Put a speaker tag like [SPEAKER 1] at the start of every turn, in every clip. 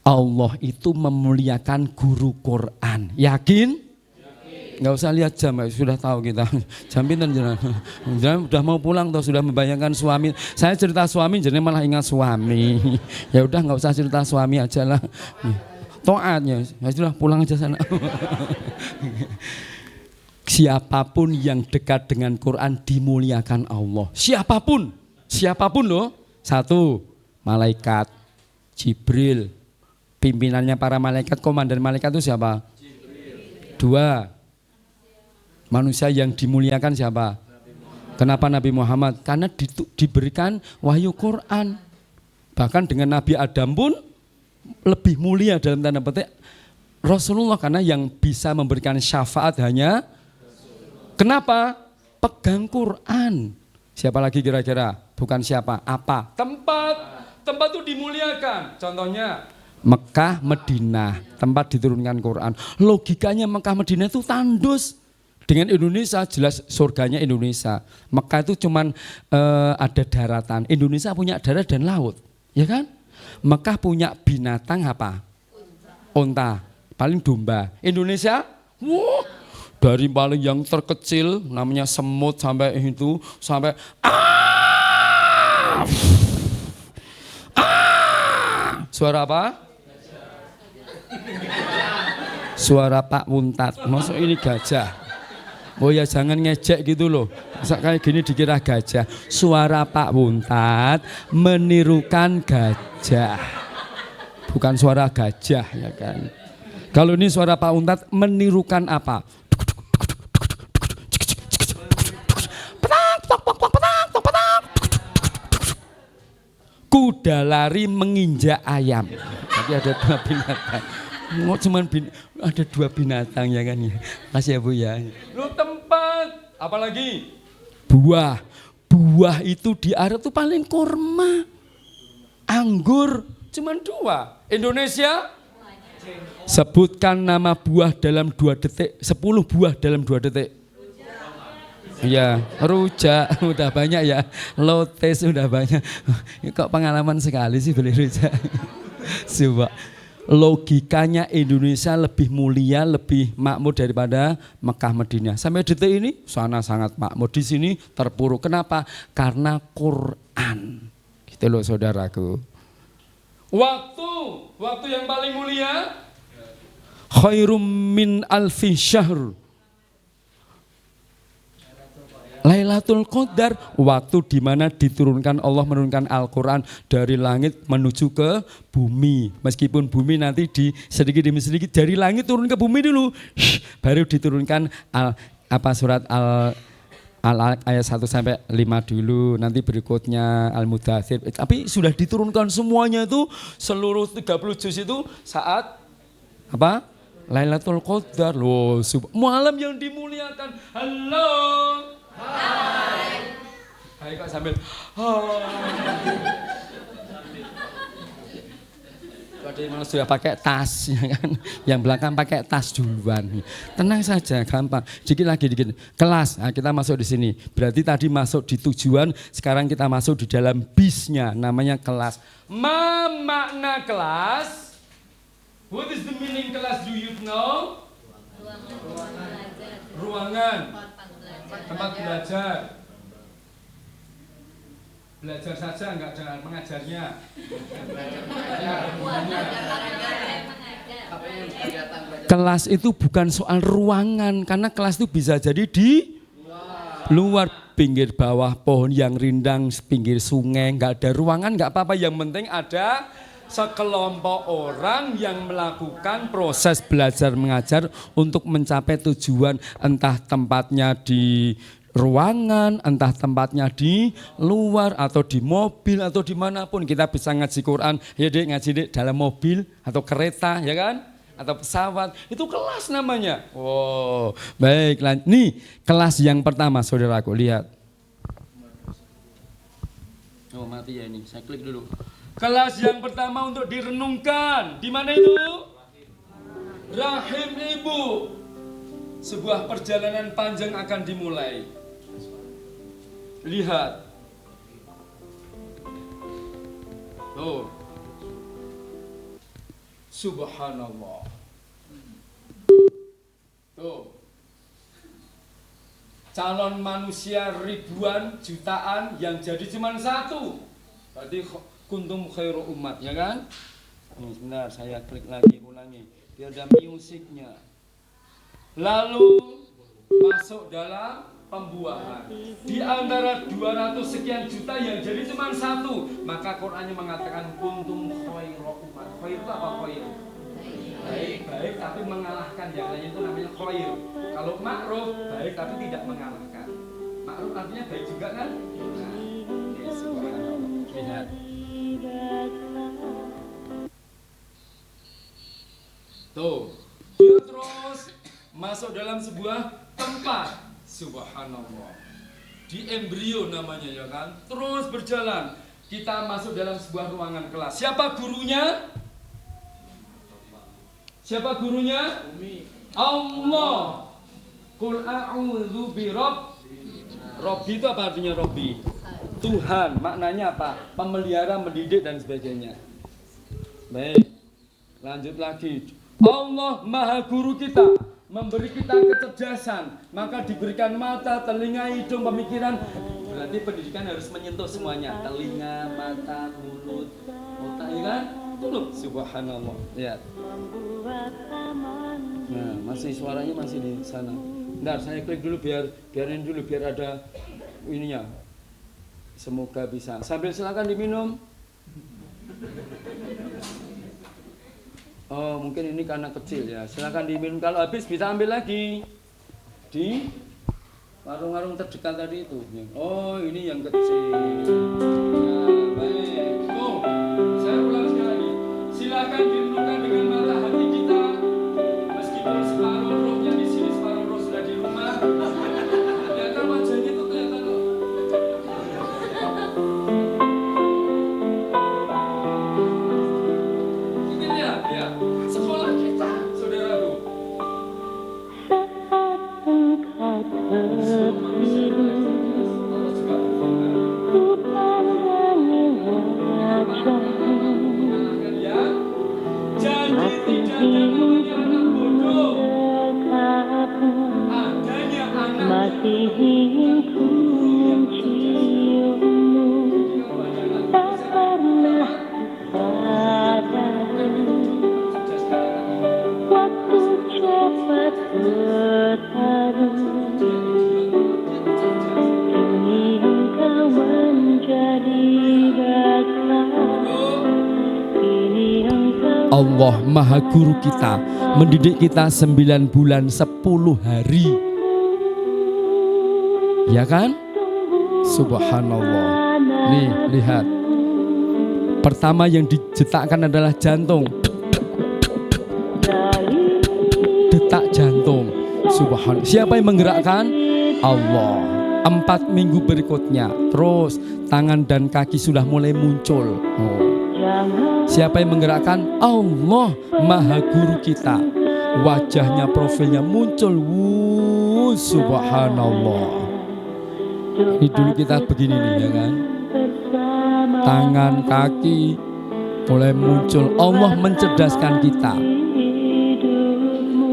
[SPEAKER 1] Allah itu memuliakan guru Quran. Yakin? Nggak usah lihat jam, sudah tahu kita. Jam pinten jenengan. Sudah mau pulang atau sudah membayangkan suami. Saya cerita suami jadi malah ingat suami. Ya udah nggak usah cerita suami aja lah. Toatnya, ya sudah pulang aja sana. Siapapun yang dekat dengan Quran dimuliakan Allah. Siapapun loh. 1, malaikat Jibril. Pimpinannya para malaikat, komandan malaikat itu siapa? Jibril. 2, manusia yang dimuliakan siapa? Kenapa Nabi Muhammad? Karena diberikan wahyu Quran. Bahkan dengan Nabi Adam pun lebih mulia dalam tanda petik Rasulullah, karena yang bisa memberikan syafaat hanya kenapa? Pegang Quran. Siapa lagi kira-kira? Bukan siapa, apa? Tempat itu dimuliakan. Contohnya Mekah, Madinah, tempat diturunkan Quran. Logikanya Mekah, Madinah itu tandus. Dengan Indonesia jelas surganya Indonesia. Mekah itu cuman ada daratan. Indonesia punya darat dan laut, ya kan? Mekah punya binatang apa? Unta. Paling domba. Indonesia, dari paling yang terkecil namanya semut sampai itu sampai suara apa? Suara Pak Wuntat. Maksud ini gajah. Oh ya jangan ngejek gitu loh. Masa kayak gini dikira gajah. Suara Pak Wuntat menirukan gajah. Bukan suara gajah ya kan. Kalau ini suara Pak Wuntat menirukan apa? Kuda lari menginjak ayam. Tapi ada 2 binatang. Ada 2 binatang ya kan ya. Masih ya Bu ya. Lu tempat, apalagi buah. Buah itu di Arab tuh paling kurma. Anggur cuman 2. Indonesia sebutkan nama buah dalam 2 detik. 10 buah dalam 2 detik. Iya, rujak udah banyak ya. Lotes udah banyak. Kok pengalaman sekali sih beli rujak. Coba. Logikanya Indonesia lebih mulia, lebih makmur daripada Mekah Madinah. Sampai detik ini sana sangat makmur, di sini terpuruk. Kenapa? Karena Quran. Gitu loh saudaraku. Waktu yang paling mulia khairum min alfi syahr. Lailatul Qadar, waktu di mana diturunkan Allah menurunkan Al-Quran dari langit menuju ke bumi. Meskipun bumi nanti sedikit demi sedikit dari langit turun ke bumi dulu, baru diturunkan surat ayat 1 sampai 5 dulu, nanti berikutnya Al-Mudaththir. Tapi sudah diturunkan semuanya itu, seluruh 30 juz itu saat apa? Lailatul Qadar. Loh, malam yang dimuliakan. Halo. Hai kok sambil Kalau malah sudah pakai tas ya kan, yang belakang pakai tas duluan. Tenang saja, gampang. Dikit lagi. Kelas, nah, kita masuk di sini. Berarti tadi masuk di tujuan, sekarang kita masuk di dalam bisnya, namanya kelas. Makna kelas? What is the meaning kelas? Do you know? Ruangan. Tempat belajar. Belajar saja enggak jangan mengajarnya. Kelas itu bukan soal ruangan, karena kelas itu bisa jadi di luar, pinggir bawah pohon yang rindang, pinggir sungai, enggak ada ruangan enggak apa-apa, yang penting ada sekelompok orang yang melakukan proses belajar mengajar untuk mencapai tujuan, entah tempatnya di ruangan, entah tempatnya di luar atau di mobil atau dimanapun. Kita bisa ngaji Quran, ya dek ngaji dek dalam mobil atau kereta ya kan, atau pesawat, itu kelas namanya. Wow, baik, nih kelas yang pertama saudaraku, lihat. Oh mati ya ini, saya klik dulu. Kelas yang pertama untuk direnungkan, di mana itu? Rahim ibu. Sebuah perjalanan panjang akan dimulai. Lihat. Oh. Subhanallah. Tuh. Calon manusia ribuan, jutaan yang jadi cuma satu. Berarti kuntum khairu umat, ya kan? Nih, sebentar saya klik lagi, ulangi biar ada musiknya. Lalu masuk dalam pembuahan. Di antara 200 sekian juta yang jadi cuma satu, maka Qur'annya mengatakan kuntum khairu umat. Khair itu apa khair? Baik tapi mengalahkan, yang lainnya itu namanya khair. Kalau ma'ruf baik tapi tidak mengalahkan. Ma'ruf artinya baik juga kan? Nah, ya, subhanallah. Lihat. Tuh, dia terus masuk dalam sebuah tempat. Subhanallah. Di embrio namanya, ya kan? Terus berjalan. Kita masuk dalam sebuah ruangan kelas. Siapa gurunya? Siapa gurunya? Allah. Qul a'udzu Robbi itu apa artinya Robbi? Tuhan. Maknanya apa? Pemelihara, mendidik dan sebagainya. Baik. Lanjut lagi. Allah Maha Guru kita, memberi kita kecerdasan, maka diberikan mata, telinga, hidung, pemikiran. Berarti pendidikan harus menyentuh semuanya. Telinga, mata, mulut, otak, ya kan? Tuh, subhanallah. Lihat. Nah, masih suaranya masih di sana. Bentar, saya klik dulu biarin dulu biar ada ininya. Semoga bisa. Sambil silakan diminum. Oh, mungkin ini karena kecil ya. Silakan diminum, kalau habis bisa ambil lagi di warung-warung terdekat tadi itu. Oh, ini yang kecil. Nah, baik. Oh, saya ulang sekali lagi. Silakan direnungkan dengan mata hati kita. Meskipun separuh rohnya di sini, separuh roh sudah di rumah. Kelihatan wajahnya itu kelihatan loh. Ini lihat, ya. Sekolah kita, saudaraku.
[SPEAKER 2] Masih ingin ku menciummu, tak pernah sadar waktu cepat berlalu. Kini engkau menjadi dekat. Kini engkau
[SPEAKER 1] Allah Maha Guru kita, mendidik kita 9 bulan 10 hari. Ya kan? Subhanallah. Nih, lihat. Pertama yang dijetakkan adalah jantung. Detak jantung. Subhanallah. Siapa yang menggerakkan? Allah. 4 minggu berikutnya, terus tangan dan kaki sudah mulai muncul. Oh. Siapa yang menggerakkan? Allah Maha Guru kita. Wajahnya, profilnya muncul. Subhanallah. Ini dulu kita begini nih, ya kan? Tangan, kaki mulai muncul. Allah mencerdaskan kita.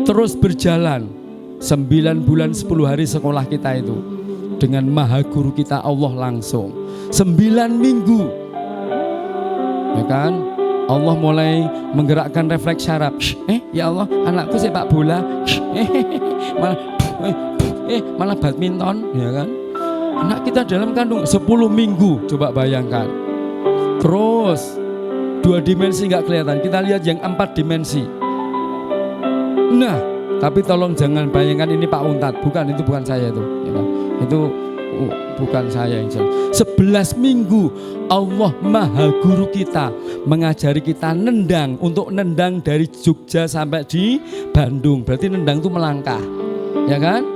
[SPEAKER 1] Terus berjalan 9 bulan 10 hari sekolah kita itu dengan Maha Guru kita Allah langsung. 9 minggu, ya kan? Allah mulai menggerakkan refleks syaraf. Ya Allah, anakku sepak bola. Malah badminton, ya kan? Anak kita dalam kandung 10 minggu, coba bayangkan. Terus 2 dimensi nggak kelihatan, kita lihat yang 4 dimensi. Nah, tapi tolong jangan bayangkan ini Pak Untat, bukan, itu bukan saya itu. Itu bukan saya yang jelas. 11 minggu Allah Maha Guru kita mengajari kita nendang, untuk nendang dari Jogja sampai di Bandung. Berarti nendang itu melangkah, ya kan?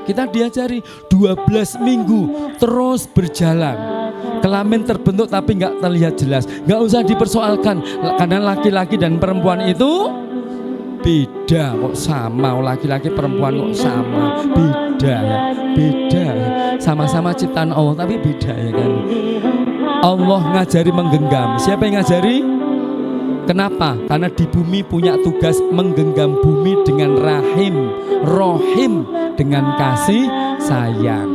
[SPEAKER 1] Kita diajari 12 minggu terus berjalan. Kelamin terbentuk tapi nggak terlihat jelas. Nggak usah dipersoalkan, karena laki-laki dan perempuan itu beda kok, sama. Laki-laki perempuan kok sama, beda ya, beda. Sama-sama ciptaan Allah tapi beda, ya kan? Allah ngajari menggenggam. Siapa yang ngajari? Kenapa? Karena di bumi punya tugas menggenggam bumi dengan rahim, rohim dengan kasih sayang.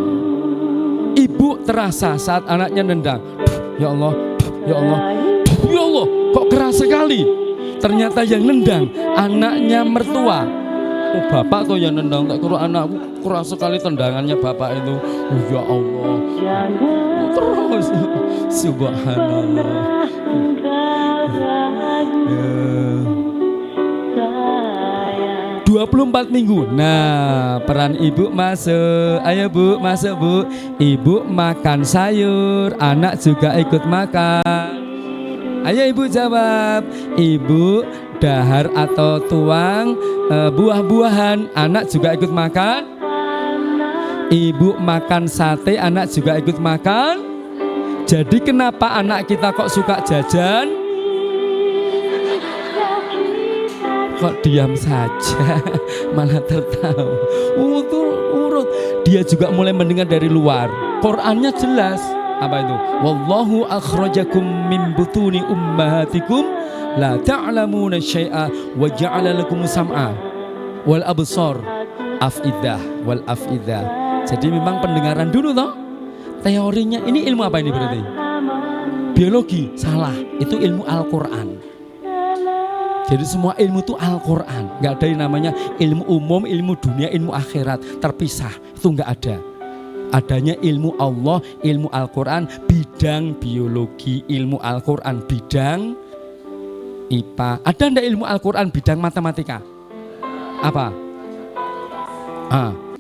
[SPEAKER 1] Ibu terasa saat anaknya nendang. Ya Allah, ya Allah, ya Allah, kok keras sekali. Ternyata yang nendang anaknya mertua. Oh, bapak tuh yang nendang, tak kira anakku keras sekali tendangannya bapak itu. Oh, ya Allah. Terus subhanallah. 24 minggu. Nah, peran ibu masuk. Ayo Bu, masuk Bu. Ibu makan sayur, anak juga ikut makan. Ayo ibu jawab. Ibu dahar atau tuang buah-buahan, anak juga ikut makan. Ibu makan sate, anak juga ikut makan. Jadi kenapa anak kita kok suka jajan? Kok diam saja, malah tertawa. Urut. Dia juga mulai mendengar dari luar. Qurannya jelas. Apa itu? Wallahu akhrajakum min butuni ummahatikum la ta'lamuna syai'a wa ja'ala lakum sam'a wal absar afidah wal afidah. Jadi memang pendengaran dulu toh. Teorinya ini ilmu apa ini berarti? Biologi, salah. Itu ilmu Al-Qur'an. Jadi semua ilmu itu Al-Quran. Gak ada yang namanya ilmu umum, ilmu dunia, ilmu akhirat terpisah. Itu gak ada. Adanya ilmu Allah, ilmu Al-Quran, bidang biologi, ilmu Al-Quran, bidang IPA. Ada enggak ilmu Al-Quran, bidang matematika? Apa?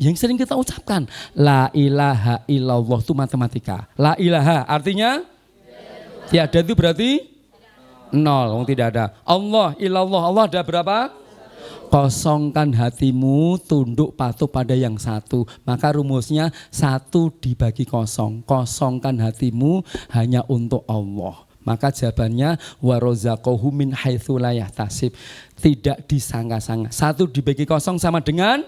[SPEAKER 1] Yang sering kita ucapkan, la ilaha illallah itu matematika. La ilaha artinya tiada itu berarti nol, tidak ada. Allah, ilallah, Allah ada berapa? Kosongkan hatimu, tunduk patuh pada yang satu. Maka rumusnya 1 dibagi kosong. Kosongkan hatimu hanya untuk Allah. Maka jawabannya warazaqahu min haitsu la yahtasib. Tidak disangka-sangka. 1 dibagi kosong sama dengan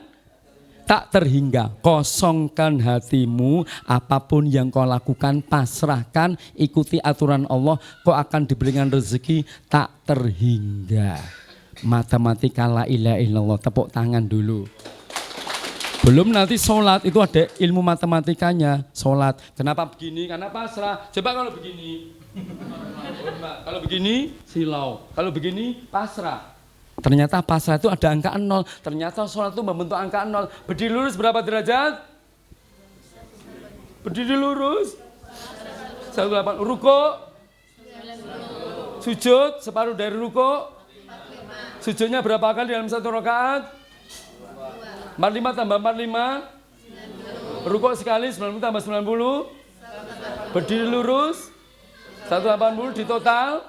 [SPEAKER 1] tak terhingga. Kosongkan hatimu, apapun yang kau lakukan pasrahkan, ikuti aturan Allah, kau akan diberikan rezeki tak terhingga. Matematika la ilaha illallah, tepuk tangan dulu. Belum nanti sholat itu ada ilmu matematikanya. Sholat, kenapa begini? Karena pasrah. Coba kalau begini, kalau begini silau, kalau begini pasrah. Ternyata pasrah itu ada angka 0. Ternyata sholat itu membentuk angka 0. Berdiri lurus berapa derajat? Berdiri lurus 18. Ruko? Sujud separuh dari ruko? Sujudnya berapa kali dalam 1 rakaat? 45 tambah 45? Ruko sekali 90 tambah 90? Berdiri lurus 180 di total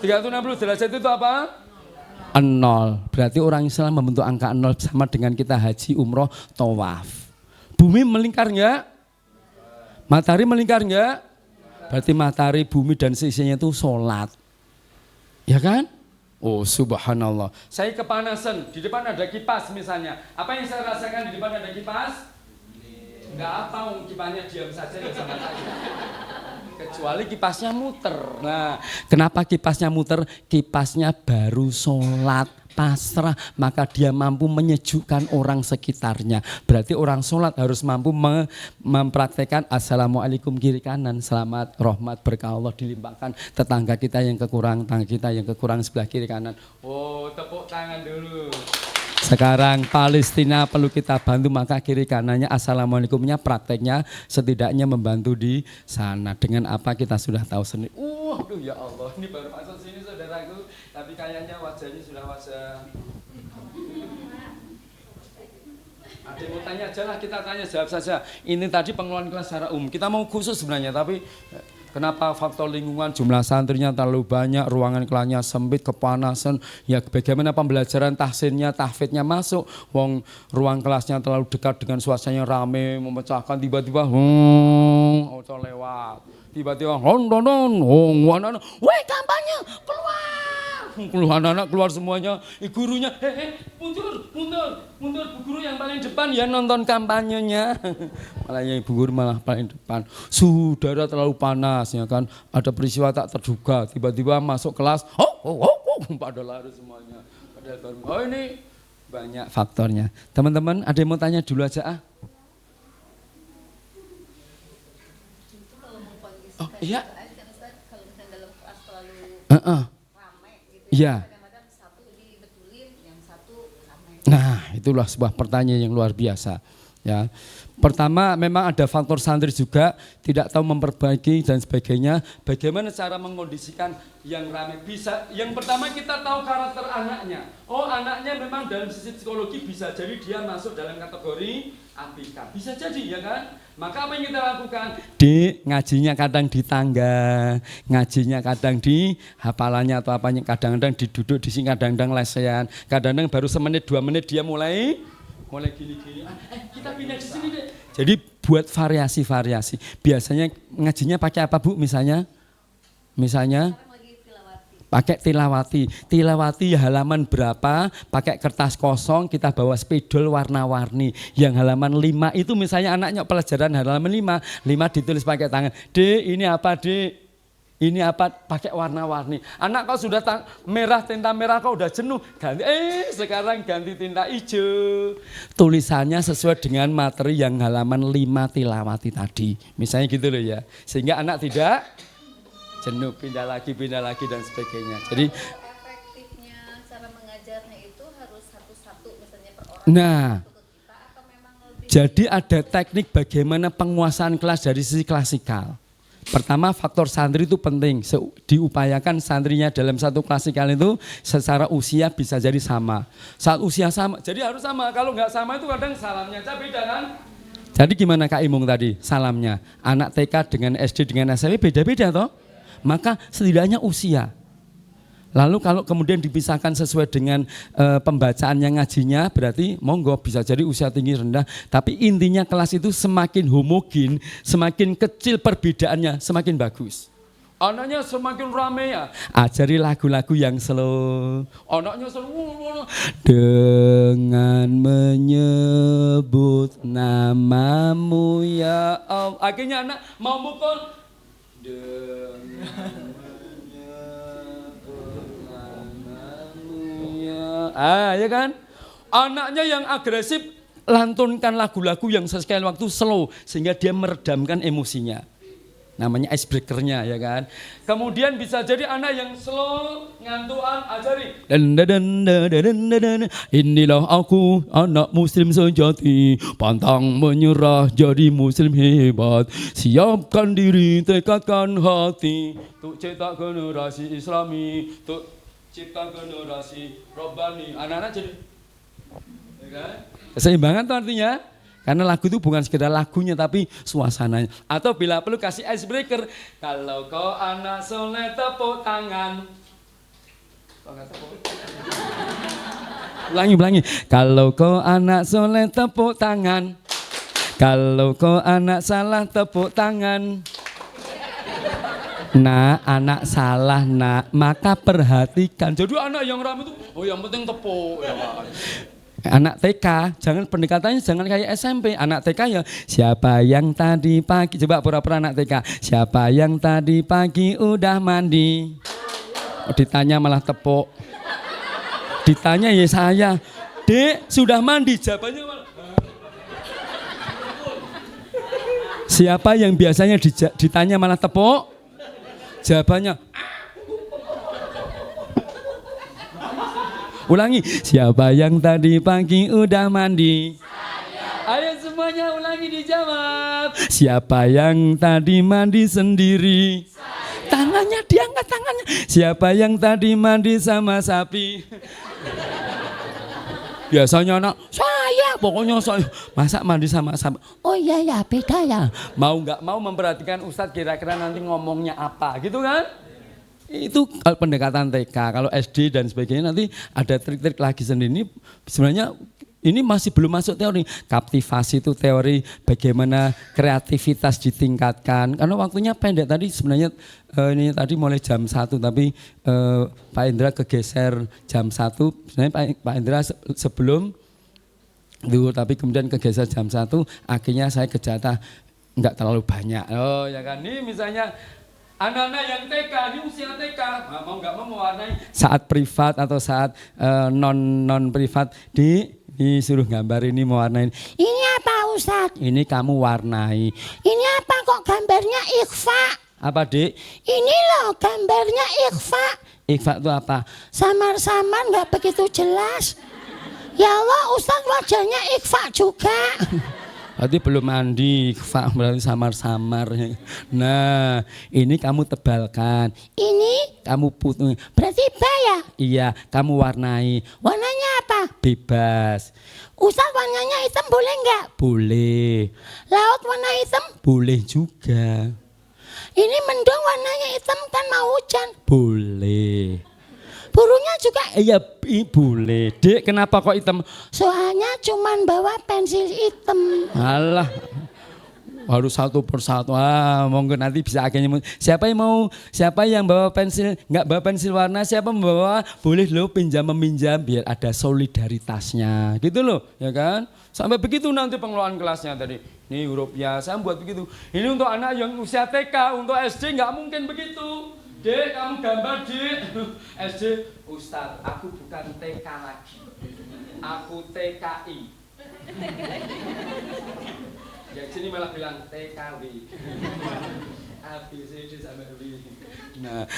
[SPEAKER 1] 360 derajat itu apa? 0. Berarti orang Islam membentuk angka 0 sama dengan kita haji, umroh, tawaf. Bumi melingkar enggak? Matahari melingkar enggak? Berarti matahari, bumi dan seisinya itu sholat. Ya kan? Oh subhanallah. Saya kepanasan, di depan ada kipas misalnya. Apa yang saya rasakan di depan ada kipas? Enggak apa, kipasnya diam saja ya sama saya. Kecuali kipasnya muter. Nah, kenapa kipasnya muter? Kipasnya baru sholat, pasrah, maka dia mampu menyejukkan orang sekitarnya. Berarti orang sholat harus mampu mempraktekkan assalamualaikum kiri kanan, selamat, rahmat, berkah Allah dilimpahkan tetangga kita yang kekurangan, tetangga kita yang kekurangan sebelah kiri kanan. Oh, tepuk tangan dulu. Sekarang Palestina perlu kita bantu, maka kiri kanannya assalamualaikumnya prakteknya setidaknya membantu di sana. Dengan apa kita sudah tahu sendiri. Aduh ya Allah, ini baru masuk sini saudaraku, tapi kayaknya wajahnya sudah wajah. Ada yang mau tanya aja lah, kita tanya jawab saja. Ini tadi pengelolaan kelas secara umum. Kita mau khusus sebenarnya, tapi kenapa faktor lingkungan, jumlah santrinya terlalu banyak, ruangan kelasnya sempit, kepanasan, ya bagaimana pembelajaran tahsinnya, tahfidnya masuk, wong ruang kelasnya terlalu dekat dengan suasananya rame, memecahkan tiba-tiba auto lewat, tiba-tiba woi kampanye keluar, anak-anak keluar semuanya, gurunya, mundur, bu guru yang paling depan ya nonton kampanyenya. Malah yang ibu guru malah paling depan. Suhu udara terlalu panas ya kan, ada peristiwa tak terduga, tiba-tiba masuk kelas, pada lari semuanya. Padahal baru, ini banyak faktornya. Teman-teman, ada yang mau tanya dulu aja ah? Oh iya. Iya. Nah, itulah sebuah pertanyaan yang luar biasa. Ya, pertama memang ada faktor santri juga tidak tahu memperbaiki dan sebagainya. Bagaimana cara mengkondisikan yang ramai bisa? Yang pertama kita tahu karakter anaknya. Oh, anaknya memang dalam sisi psikologi bisa jadi dia masuk dalam kategori ABK. Bisa jadi ya kan? Maka apa yang kita lakukan? Ngajinya kadang di tangga, ngajinya kadang di hafalannya atau apanya, kadang-kadang diduduk di sini, kadang-kadang lesehan, kadang-kadang baru semenit 2 menit dia mulai gini-gini. Kita pindah di sini deh. Jadi buat variasi-variasi. Biasanya ngajinya pakai apa Bu misalnya? Pakai tilawati. Tilawati halaman berapa, pakai kertas kosong, kita bawa spidol warna-warni. Yang halaman 5 itu misalnya anaknya pelajaran halaman 5 ditulis pakai tangan. Ini apa ini apa, pakai warna-warni. Anak kau sudah merah, tinta merah kau udah jenuh, ganti, sekarang ganti tinta hijau. Tulisannya sesuai dengan materi yang halaman 5 tilawati tadi. Misalnya gitu loh ya. Sehingga anak tidak jenuh, pindah lagi dan sebagainya. Jadi
[SPEAKER 3] efektifnya cara mengajarnya itu harus satu-satu misalnya per orang.
[SPEAKER 1] Nah, jadi ada teknik bagaimana penguasaan kelas dari sisi klasikal. Pertama faktor santri itu penting, diupayakan santrinya dalam satu klasikal itu secara usia bisa jadi sama. Saat usia sama, jadi harus sama, kalau nggak sama itu kadang salamnya aja beda kan. Jadi gimana Kak Imung tadi salamnya, anak TK dengan SD dengan SMP beda-beda toh. Maka setidaknya usia. Lalu kalau kemudian dipisahkan sesuai dengan pembacaan yang ngajinya, berarti monggo bisa jadi usia tinggi rendah. Tapi intinya kelas itu semakin homogen, semakin kecil perbedaannya, semakin bagus. Anaknya semakin rame ya, ajari lagu-lagu yang slow. Anaknya slow, dengan menyebut namamu ya Allah. Akhirnya anak mau mukul dengan ya kan? Anaknya yang agresif lantunkan lagu-lagu yang sesekali waktu slow sehingga dia meredamkan emosinya. Namanya icebreaker-nya ya kan. Kemudian bisa jadi anak yang slow ngantuan ajari. Inilah aku anak muslim sejati, pantang menyerah jadi muslim hebat. Siapkan diri, tekadkan hati, untuk cetak generasi Islami, untuk cipta generasi Robbani. Anak-anak jadi ya kan? Keseimbangan itu artinya, karena lagu itu bukan sekedar lagunya tapi suasananya. Atau bila perlu kasih icebreaker, kalau kau anak soleh tepuk tangan. Ulangi. Kalau kau anak soleh tepuk tangan, kalau kau anak salah tepuk tangan. Nah, anak salah nak, maka perhatikan. Jadi anak yang ramai itu, yang penting tepuk. Ya, anak TK, jangan pendekatannya jangan kayak SMP. Anak TK ya, siapa yang tadi pagi, coba pura-pura anak TK. Siapa yang tadi pagi udah mandi? Ditanya malah tepuk. Ditanya ya saya, Dek sudah mandi? Jawabannya malah. Siapa yang biasanya ditanya malah tepuk? Jawabannya ulangi, siapa yang tadi pagi udah mandi? Ayo semuanya ulangi dijawab. Siapa yang tadi mandi sendiri? Tangannya diangkat tangannya. Siapa yang tadi mandi sama sapi? Biasanya anak, saya pokoknya saya. Masa mandi sama sapi? Oh iya ya beda ya. Mau nggak mau memperhatikan Ustadz kira-kira nanti ngomongnya apa gitu kan? Itu kalau pendekatan TK, kalau SD dan sebagainya nanti ada trik-trik lagi sendiri. Ini sebenarnya ini masih belum masuk teori. Kaptivasi itu teori bagaimana kreativitas ditingkatkan. Karena waktunya pendek tadi sebenarnya ini tadi mulai jam 1 tapi Pak Indra kegeser jam 1. Sebenarnya Pak Indra sebelum itu tapi kemudian kegeser jam 1 akhirnya saya kejatah enggak terlalu banyak. Oh ya kan, ini misalnya anak-anak yang TK, ini usia TK, mau nggak mau mewarnai saat privat atau saat non privat disuruh gambar ini mewarnain. Ini apa Ustadz? Ini kamu warnai. Ini apa kok gambarnya ikhfa? Apa Dik? Ini loh gambarnya ikhfa. Ikhfa itu apa? Samar-samar nggak begitu jelas. Ya Allah Ustadz wajahnya ikhfa juga. Berarti belum mandi, berarti samar-samar. Nah, ini kamu tebalkan. Ini kamu putih. Berarti ya? Iya, kamu warnai. Warnanya apa? Bebas. Ustaz warnanya hitam boleh enggak? Boleh. Laut warna hitam? Boleh juga. Ini mendung warnanya hitam kan mau hujan? Boleh. Burungnya juga? Iya boleh. Dek kenapa kok hitam? Soalnya cuman bawa pensil hitam. Alah harus satu persatu. Monggo nanti bisa akhirnya. Siapa yang bawa pensil, nggak bawa pensil warna, siapa membawa boleh lo pinjam meminjam biar ada solidaritasnya. Gitu loh ya kan. Sampai begitu nanti pengelolaan kelasnya tadi. Ini hurufnya saya buat begitu. Ini untuk anak yang usia TK, untuk SD nggak mungkin begitu. Dek, kamu gambar Dek. SD, Ustaz, aku bukan TK lagi. Aku TKI. Ya sini malah bilang TKW. ABCD sampai W. Nah,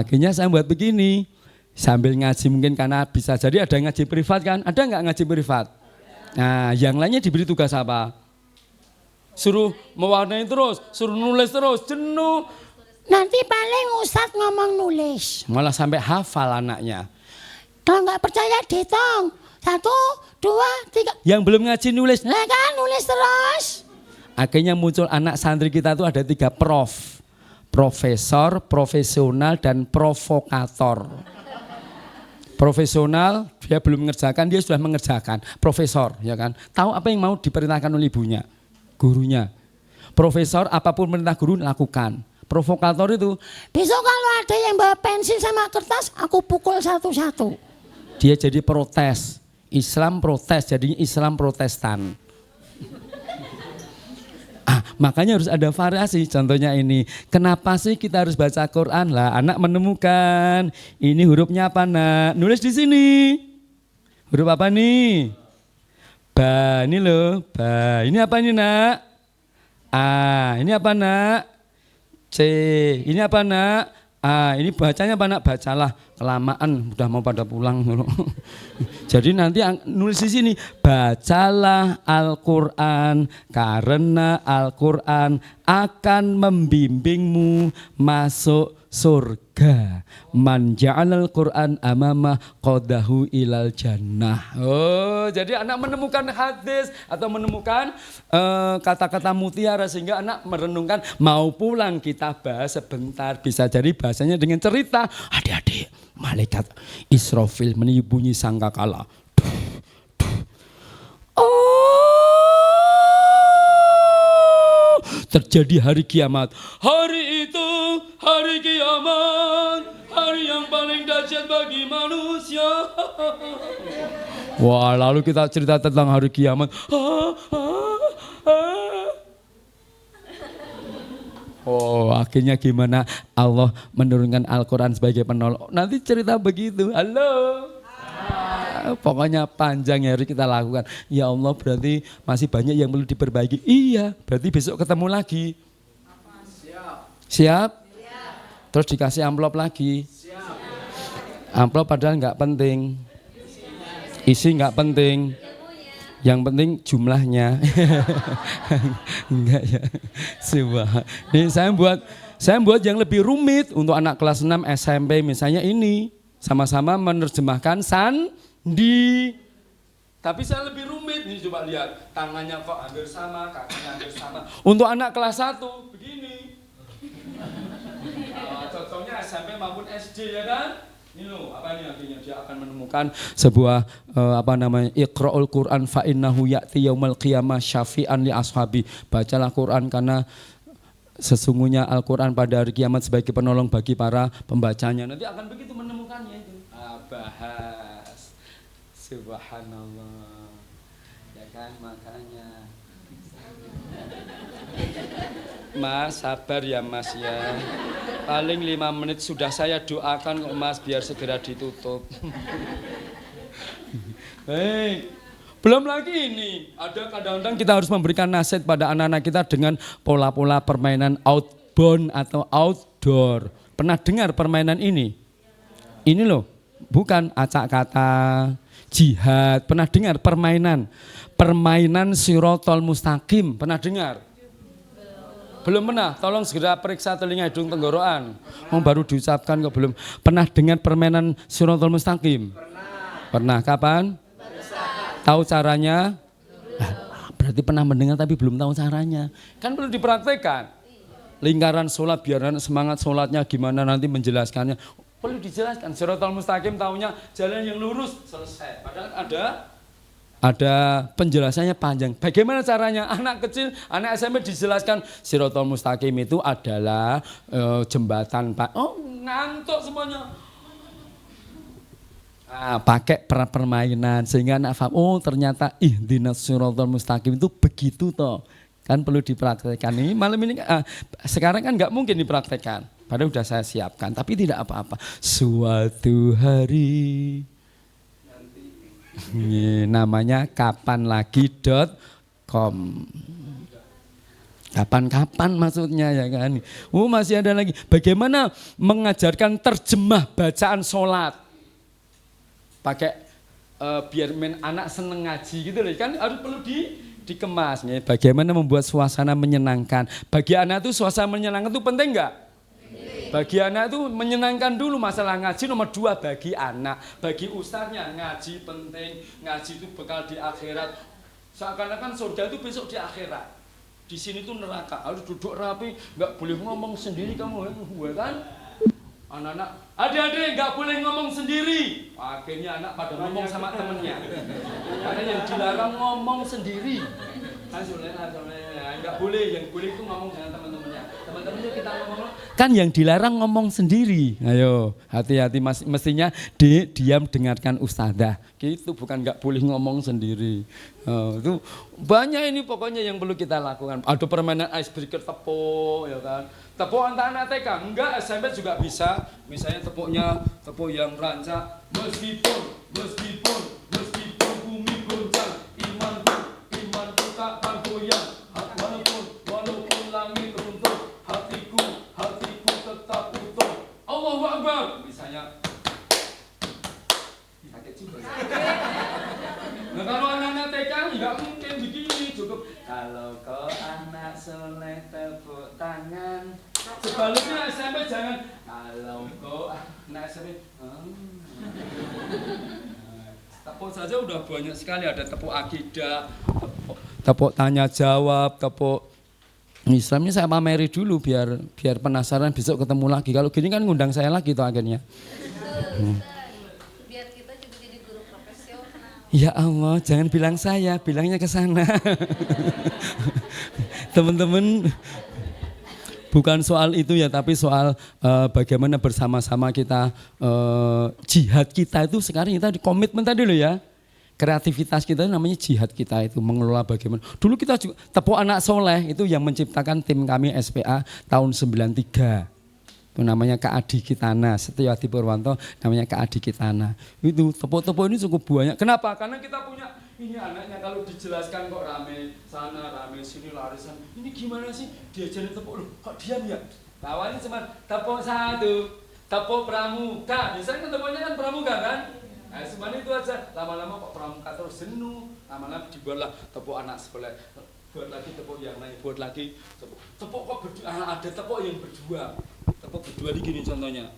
[SPEAKER 1] akhirnya saya buat begini. Sambil ngaji mungkin karena bisa jadi ada ngaji privat kan? Ada nggak ngaji privat? Nah, yang lainnya diberi tugas apa? Suruh mewarnai terus, suruh nulis terus, jenuh. Nanti paling Ustadz ngomong nulis. Malah sampai hafal anaknya. Kalau nggak percaya dihitung. 1, 2, 3. Yang belum ngaji nulis. Nah kan nulis terus. Akhirnya muncul anak santri kita tuh ada 3 prof. Profesor, profesional, dan provokator. Profesional dia belum mengerjakan, dia sudah mengerjakan. Profesor ya kan. Tahu apa yang mau diperintahkan oleh ibunya, gurunya. Profesor apapun perintah guru lakukan. Provokator itu, besok kalau ada yang bawa pensil sama kertas, aku pukul satu-satu. Dia jadi protes, Islam protes, jadinya Islam Protestan. Makanya harus ada variasi, contohnya ini. Kenapa sih kita harus baca Quran? Lah anak menemukan, ini hurufnya apa nak? Nulis di sini. Huruf apa nih? Ba, ini loh, ba. Ini apa nih nak? A, ini apa nak? C, ini apa nak? Ini bacanya apa nak? Bacalah, kelamaan, udah mau pada pulang. Jadi nanti nulis di sini, bacalah Al-Quran karena Al-Quran akan membimbingmu masuk surga. Man ja'alal Quran amamah qadahu ilal jannah. Oh, jadi anak menemukan hadis atau menemukan kata-kata mutiara sehingga anak merenungkan mau pulang kita bahas sebentar. Bisa jadi bahasanya dengan cerita. Adik-adik, malaikat Israfil meniup bunyi sangkakala. Terjadi hari kiamat. Hari itu hari kiamat, hari yang paling dahsyat bagi manusia. Wah, lalu kita cerita tentang hari kiamat. Oh, akhirnya gimana Allah menurunkan Al-Quran sebagai penolong. Nanti cerita begitu. Halo. Pokoknya panjang yang harus kita lakukan. Ya Allah, berarti masih banyak yang perlu diperbaiki. Iya, berarti besok ketemu lagi. Siap? Terus dikasih amplop lagi. Amplop padahal nggak penting. Isi nggak penting. Yang penting jumlahnya. Enggak ya. Ini saya buat yang lebih rumit untuk anak kelas 6 SMP misalnya ini. Sama-sama menerjemahkan sandi. Tapi saya lebih rumit. Ini coba lihat. Tangannya kok hampir sama, kakinya hampir sama. Untuk anak kelas 1 begini. Contohnya SMP maupun SD ya kan. Ini loh, apa ini akhirnya dia akan menemukan sebuah Iqra'ul Qur'an fa innahu ya'ti yaumal qiyamah syafi'an li ashabi. Bacalah Quran karena sesungguhnya Al-Quran pada hari kiamat sebagai penolong bagi para pembacanya. Nanti akan begitu menemukannya itu. Bahas. Subhanallah. Ya kan, makanya. Mas, sabar ya Mas ya. Paling 5 menit sudah saya doakan kok Mas biar segera ditutup. Baik. Belum lagi ini, ada kadang-kadang kita harus memberikan nasihat pada anak-anak kita dengan pola-pola permainan outbound atau outdoor. Pernah dengar permainan ini? Ini loh, bukan acak kata, jihad. Pernah dengar permainan Sirotol Mustaqim? Pernah dengar? Belum pernah, tolong segera periksa telinga hidung tenggorokan. Baru diucapkan kok belum. Pernah dengar permainan Sirotol Mustaqim? Pernah, kapan? Tahu caranya? Berarti pernah mendengar tapi belum tahu caranya. Kan perlu dipraktekkan. Lingkaran sholat, biar semangat sholatnya gimana nanti menjelaskannya. Perlu dijelaskan. Sirotol Mustaqim tahunya jalan yang lurus, selesai. Padahal ada penjelasannya panjang. Bagaimana caranya? Anak kecil, anak SMP dijelaskan Sirotol Mustaqim itu adalah jembatan. Oh, ngantuk semuanya. Pakai permainan sehingga anak paham, oh ternyata ihdinas siratal mustaqim itu begitu toh. Kan perlu dipraktekkan. Ini malam ini sekarang kan nggak mungkin dipraktekkan. Padahal sudah saya siapkan, tapi tidak apa-apa. Suatu hari ini namanya kapanlagi.com. Kapan-kapan maksudnya ya kan. Masih ada lagi. Bagaimana mengajarkan terjemah bacaan sholat. Pakai biar anak seneng ngaji gitu loh. Kan harus perlu dikemas. Ya. Bagaimana membuat suasana menyenangkan. Bagi anak itu suasana menyenangkan itu penting enggak? Bagi anak itu menyenangkan dulu. Masalah ngaji nomor 2 bagi anak. Bagi ustaznya ngaji penting. Ngaji itu bekal di akhirat. Seakan-akan surga itu besok di akhirat. Di sini tuh neraka. Harus duduk rapi. Enggak boleh ngomong sendiri kamu kan? Anak-anak, adik-adik nggak boleh ngomong sendiri. Akhirnya anak pada ngomong sama temennya. Karena yang dilarang ngomong sendiri. Nggak boleh, yang boleh itu ngomong dengan teman-temannya. Teman-temannya kita ngomong. Kan yang dilarang ngomong sendiri. Ayo, hati-hati mestinya diam dengarkan ustadzah. Gitu, bukan nggak boleh ngomong sendiri. Itu banyak ini pokoknya yang perlu kita lakukan. Ada permainan icebreaker tepuk, ya kan. Tepuk anak-anak TK, enggak SMP juga bisa. Misalnya tepuk yang rancak. Meskipun bumi goncang, imanku tak akan goyang. Walaupun langit runtuh, hatiku tetap utuh. Allahu Akbar. Misalnya sakit juga. Nah kalau anak-anak TK enggak mungkin begini, cukup kalau kau anak soleh tepuk tangan. Sebaliknya SMP jangan kalau kau anak SMP tepuk saja udah banyak sekali, ada tepuk akidah, tepuk tanya jawab, tepuk Islamnya saya pameri dulu biar penasaran besok ketemu lagi. Kalau gini kan ngundang saya lagi tuh akhirnya.
[SPEAKER 3] Biar kita juga jadi guru profesional.
[SPEAKER 1] Ya Allah, jangan bilang saya, bilangnya ke sana. Teman-teman, bukan soal itu ya, tapi soal bagaimana bersama-sama kita jihad kita itu sekarang kita di komitmen tadi loh ya. Kreativitas kita namanya jihad kita itu mengelola bagaimana. Dulu kita juga tepuk anak soleh itu yang menciptakan tim kami SPA tahun 93. Itu namanya Kak Adi Kitana, Setiawati Purwanto namanya Kak Adi Kitana. Itu tepuk-tepuk ini cukup banyak. Kenapa? Karena kita punya ini anaknya kalau dijelaskan kok rame sana rame sini larisan. Ini gimana sih diajarin tepuk loh? Kok diam ya? Awalnya cuma tepuk 1, tepuk pramuka. Biasanya kan tepuknya kan pramuka kan? Nah, semuanya itu aja. Lama-lama kok pramuka terus jenuh. Lama-lama dibuatlah tepuk anak sebelah. Buat lagi tepuk yang lain, buat lagi tepuk. Tepuk kok berdua, ada tepuk yang berdua. Tepuk berdua di gini contohnya.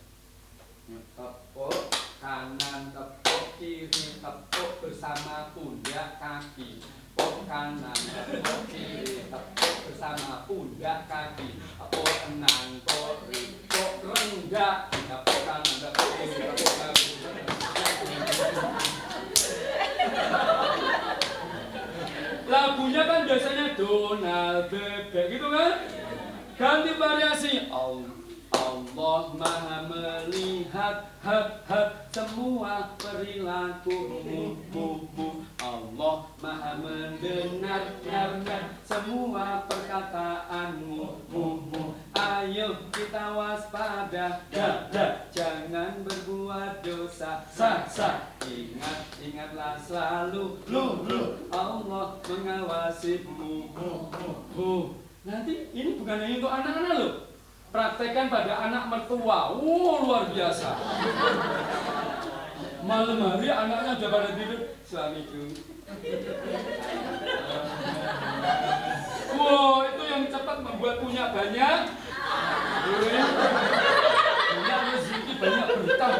[SPEAKER 1] Tepuk kanan, tepuk kiri, tepuk bersama pundak kaki. Tepuk kanan, tepuk kiri, tepuk bersama pundak kaki. Tepuk enang, tepuk Enggak bukan, enggak. Lagunya kan biasanya Donald Bebek gitu kan? Ganti variasi. Allah Maha melihat semua perilakumu. Allah Maha mendengar semua perkataanmu. Ayo kita waspada, jangan berbuat dosa. Ingatlah selalu, Allah mengawasimu. Nanti ini bukan hanya untuk anak-anak loh. Praktekkan pada anak mertua. Luar biasa. Malam hari anaknya udah pada tidur. Assalamualaikum. Itu yang cepat membuat punya banyak. Punya rezeki banyak berkah.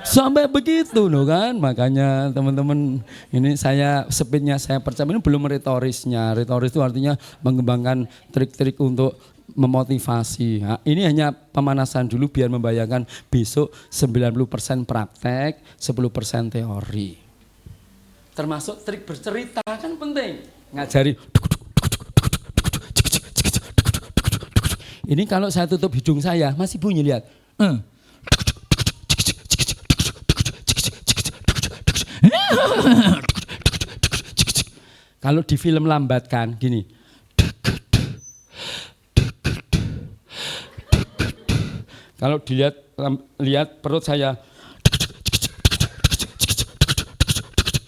[SPEAKER 1] Sampai begitu loh kan, makanya teman-teman ini speednya saya percaya ini belum retorisnya. Retoris itu artinya mengembangkan trik-trik untuk memotivasi. Nah, ini hanya pemanasan dulu biar membayangkan besok 90% praktek, 10% teori. Termasuk trik bercerita kan penting. Ngajari. Ini kalau saya tutup hidung saya masih bunyi, lihat. Kalau di film lambatkan gini. Kalau lihat perut saya.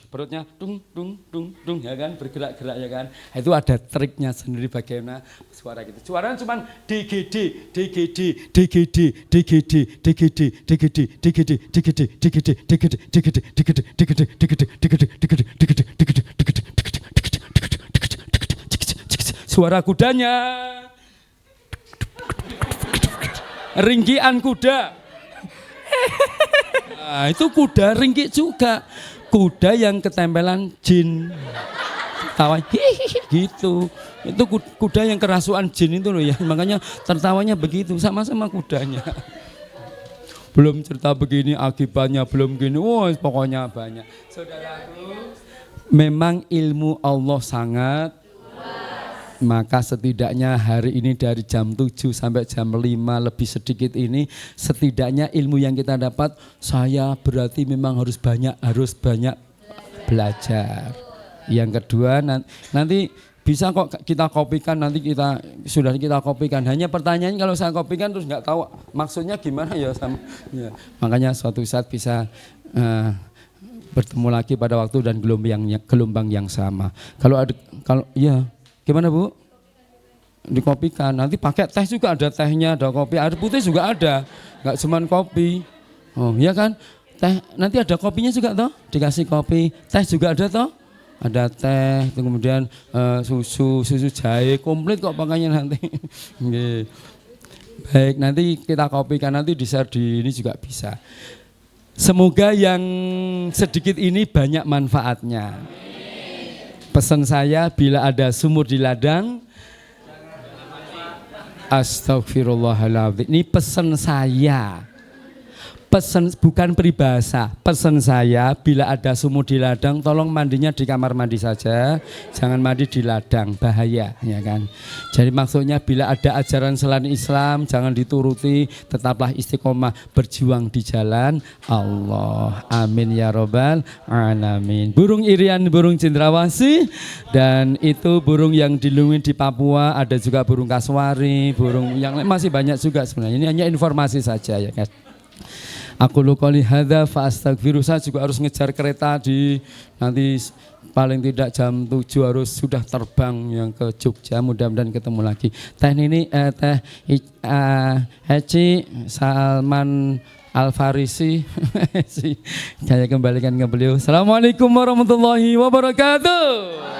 [SPEAKER 1] Perutnya dung ya kan, bergerak-gerak ya kan. Itu ada triknya sendiri bagaimana suara gitu. Suaranya cuma DGD. Suara kudanya. Ringgian kuda. Nah, itu kuda ringgi juga. Kuda yang ketempelan jin. Tawa gitu. Itu kuda yang kerasukan jin itu loh ya. Makanya tertawanya begitu, sama-sama kudanya. Belum cerita begini akibatnya, belum gini. Pokoknya banyak. Saudaraku, memang ilmu Allah sangat maka setidaknya hari ini dari jam 7 sampai jam 5 lebih sedikit ini, setidaknya ilmu yang kita dapat, saya berarti memang harus banyak belajar. Yang kedua, nanti bisa kok kita kopikan, nanti sudah kita kopikan. Hanya pertanyaannya kalau saya kopikan terus nggak tahu maksudnya gimana ya, ya. Makanya suatu saat bisa bertemu lagi pada waktu dan gelombang yang sama. Kalau ya. Gimana Bu? Dikopikan. Nanti pakai teh juga, ada tehnya, ada kopi, air putih juga ada. Enggak cuma kopi. Oh, iya kan? Teh nanti ada kopinya juga toh? Dikasih kopi. Teh juga ada toh? Ada teh, kemudian susu jahe, komplit kok pakainya nanti. Baik, nanti kita kopikan, nanti di-share di ini juga bisa. Semoga yang sedikit ini banyak manfaatnya. Pesan saya, bila ada sumur di ladang, astagfirullahaladzim. Ini pesan saya. Pesan bukan peribahasa. Pesan saya, bila ada sumur di ladang, tolong mandinya di kamar mandi saja, jangan mandi di ladang, bahaya, ya kan. Jadi maksudnya bila ada ajaran selain Islam, jangan dituruti, tetaplah istiqomah berjuang di jalan Allah. Amin ya robbal alamin. Burung irian, burung cendrawasih, dan itu burung yang dilindungi di Papua. Ada juga burung kasuari, burung yang lain masih banyak juga sebenarnya. Ini hanya informasi saja ya kan. Aku qouli hadza fa astaghfiru. Saya juga harus ngejar kereta di nanti paling tidak jam 7 harus sudah terbang yang ke Jogja, mudah-mudahan ketemu lagi. Teh ini teh Heci Salman Al-Farisi. Saya kembalikan ke beliau. Assalamualaikum warahmatullahi wabarakatuh.